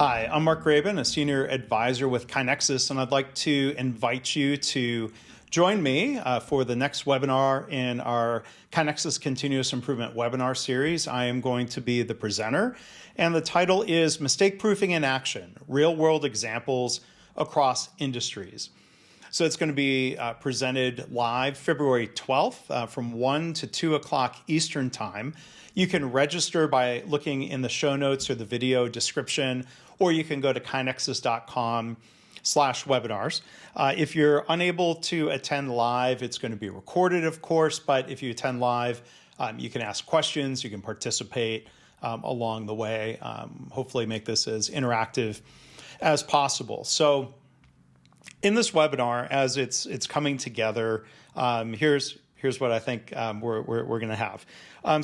Hi, I'm Mark Graban, a senior advisor with KaiNexus, and I'd like to invite you to join me for the next webinar in our KaiNexus Continuous Improvement webinar series. I am going to be the presenter, and the title is Mistake Proofing in Action, Real-World Examples Across Industries. So it's going to be presented live February 12th from 1 to 2 o'clock Eastern Time. You can register by looking in the show notes or the video description, or you can go to kainexus.com/webinars. If you're unable to attend live, it's going to be recorded, of course, but if you attend live, you can ask questions, you can participate along the way, hopefully make this as interactive as possible. So in this webinar, as it's coming together, here's what I think we're going to have.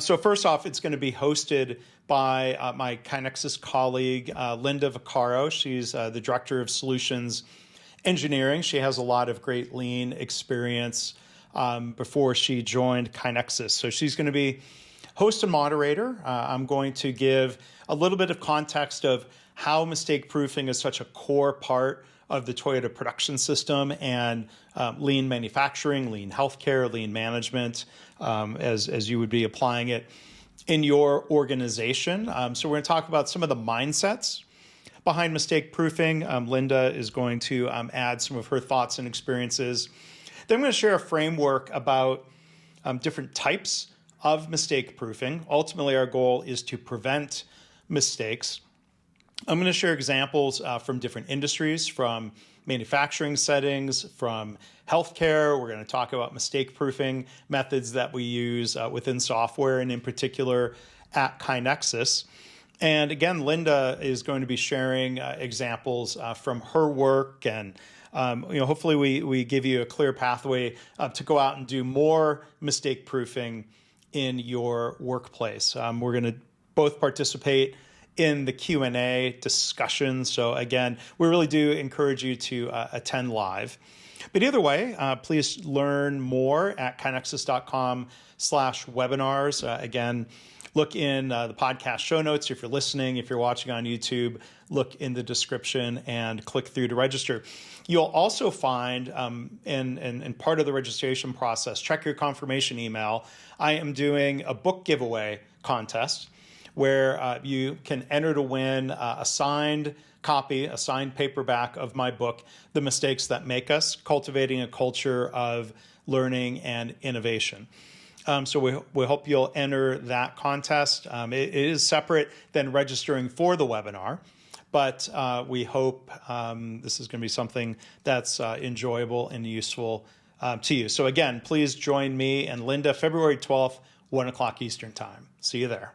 So first off, it's going to be hosted by my KaiNexus colleague, Linda Vaccaro. She's the Director of Solutions Engineering. She has a lot of great lean experience before she joined KaiNexus. So she's going to be host and moderator. I'm going to give a little bit of context of how mistake proofing is such a core part of the Toyota production system and lean manufacturing, lean healthcare, lean management, as you would be applying it in your organization. So we're going to talk about some of the mindsets behind mistake proofing. Linda is going to add some of her thoughts and experiences. Then I'm going to share a framework about different types of mistake proofing. Ultimately, our goal is to prevent mistakes. I'm going to share examples from different industries, from manufacturing settings, from healthcare. We're going to talk about mistake proofing methods that we use within software, and in particular at KaiNexus. And again, Linda is going to be sharing examples from her work, and hopefully we give you a clear pathway to go out and do more mistake proofing in your workplace. We're going to both participate in the Q&A discussion. So again, we really do encourage you to attend live. But either way, please learn more at kainexus.com/webinars. Again, look in the podcast show notes. If you're listening, if you're watching on YouTube, look in the description and click through to register. You'll also find, in part of the registration process, check your confirmation email. I am doing a book giveaway contest where you can enter to win a signed copy, a signed paperback of my book, The Mistakes That Make Us, Cultivating a Culture of Learning and Innovation. So we hope you'll enter that contest. It is separate than registering for the webinar, but we hope this is going to be something that's enjoyable and useful to you. So again, please join me and Linda February 12th, 1 o'clock Eastern Time. See you there.